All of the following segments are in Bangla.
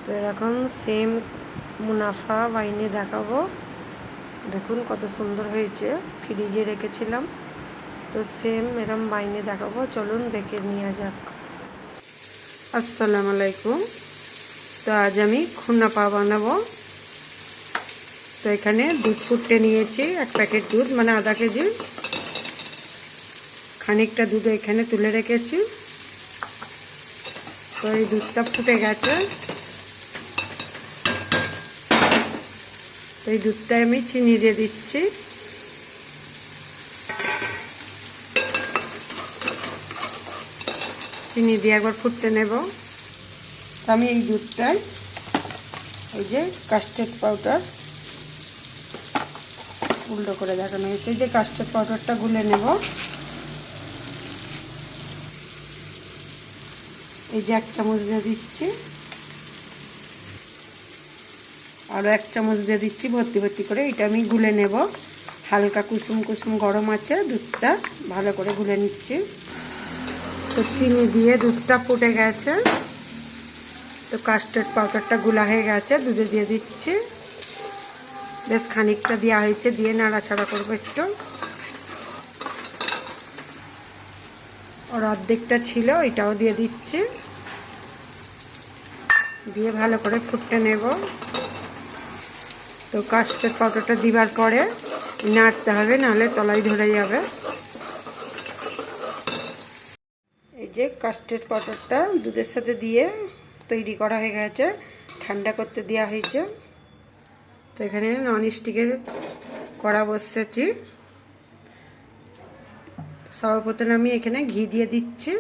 তো এরকম সেম মুনাফা বাইনে দেখাবো। দেখুন কত সুন্দর হয়েছে, ফ্রিজে রেখেছিলাম। তো সেম এরকম বাইনে দেখাবো, চলুন দেখে নেওয়া যাক। আসসালামু আলাইকুম। তো আজ আমি মুনাফা বানাবো। তো এখানে দুধ ফুটতে নিয়েছি, 1 প্যাকেট দুধ মানে আধা কেজি। খানিকটা দুধ এখানে তুলে রেখেছি। তো এই দুধটা ফুটে গেছে। এই দুধটায় আমি চিনি দিয়ে দিচ্ছি। চিনি দিয়ে একবার ফুটতে নেব। তো আমি এই দুধটায় এই যে কাস্টার্ড পাউডার, উল্টো করে দেখানো হয়েছে, এই যে কাস্টার্ড পাউডারটা গুলে নেব। এই যে 1 চামচ দিয়ে দিচ্ছি, আরও 1 চামচ দিয়ে দিচ্ছি ভর্তি ভর্তি করে। এটা আমি গুলে নেব। হালকা কুসুম কুসুম গরম আছে, দুধটা ভালো করে গুলে নিচ্ছি। তো চিনি দিয়ে দুধটা ফুটে গেছে। তো কাস্টার্ড পাউডারটা গুলা হয়ে গেছে, দুধে দিয়ে দিচ্ছি। বেশ খানিকটা দেওয়া হয়েছে, দিয়ে নাড়াচাড়া করবো একটু। আর অর্ধেকটা ছিল, এটাও দিয়ে দিচ্ছি। দিয়ে ভালো করে ফুটতে নেব। তো কাস্টার্ড পাউডারটা দিবার পরে নাড়তে হবে, নাহলে তলায় ধরে যাবে। এই যে কাস্টার্ড পাউডারটা দুধের সাথে দিয়ে তৈরি করা হয়ে গেছে, ঠান্ডা করতে দেওয়া হয়েছে। তো এখানে ননস্টিকের কড়া বসেছি। সর্বপ্রথম আমি এখানে ঘি দিয়ে দিচ্ছি।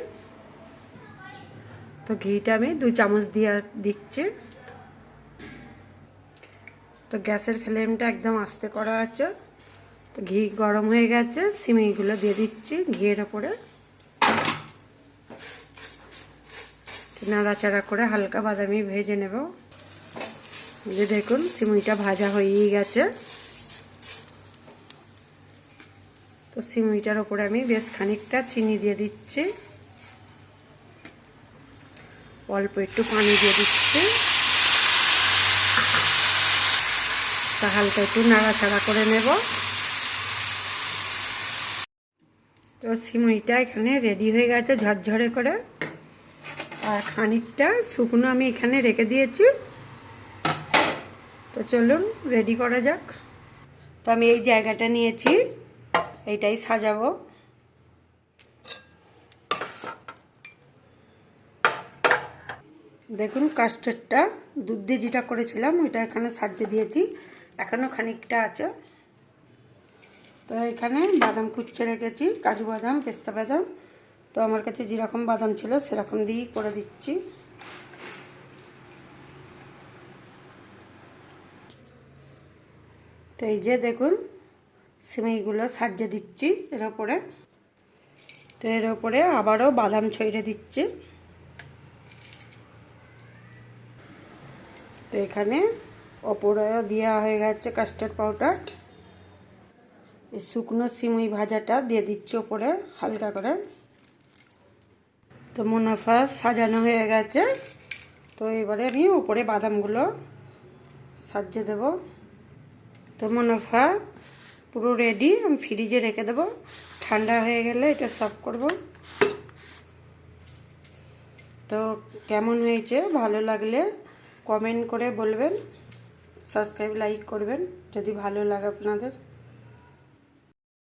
তো ঘিটা আমি 2 চামচ দিয়ে দিচ্ছি। তো গ্যাসের ফ্লেমটা একদম আস্তে করা আছে। তো ঘি গরম হয়ে গেছে, সিমাইগুলো দিয়ে দিচ্ছি ঘিয়ের ওপরে। নাড়াচাড়া করে হালকা বাদামি ভেজে নেব। যে দেখুন সিমুইটা ভাজা হয়েই গেছে। তো সিমুইটার ওপরে আমি বেশ খানিকটা চিনি দিয়ে দিচ্ছি, অল্প একটু পানি দিয়ে দিচ্ছি। তা হালকা একটু নাড়াচাড়া করে নেব। তো সিমুইটা এখানে রেডি হয়ে গেছে ঝরঝরে করে। আর খানিকটা শুকনো আমি এখানে রেখে দিয়েছি। তো চলুন রেডি করা যাক। তো আমি এই জায়গাটা নিয়েছি, এইটাই সাজাবো। দেখুন কাস্টার্ডটা দুধ দিয়ে যেটা করেছিলাম ওইটা এখানে সাজিয়ে দিয়েছি, এখনও খানিকটা আছে। তো এখানে বাদাম কুচে রেখেছি, কাজু বাদাম, পেস্তা বাদাম। তো আমার কাছে যেরকম বাদাম ছিল সেরকম দিয়েই করে দিচ্ছি। তো এই যে দেখুন সিমাইগুলো সাজিয়ে দিচ্ছি এর ওপরে। তো এর ওপরে আবারও বাদাম ছড়িয়ে দিচ্ছি। তো এখানে ওপরে দেওয়া হয়ে গেছে কাস্টার্ড পাউডার। এই শুকনো সিমুই ভাজাটা দিয়ে দিচ্ছি ওপরে হালকা করে। তো মুনাফা সাজানো হয়ে গেছে। তো এবারে আমি ওপরে বাদামগুলো সাজিয়ে দেব। তো মুনাফা পুরো রেডি, আমি ফ্রিজে রেখে দেবো, ঠান্ডা হয়ে গেলে এটা সার্ভ করব। তো কেমন হয়েছে ভালো লাগলে কমেন্ট করে বলবেন, সাবস্ক্রাইব লাইক করবেন যদি ভালো লাগে আপনাদের।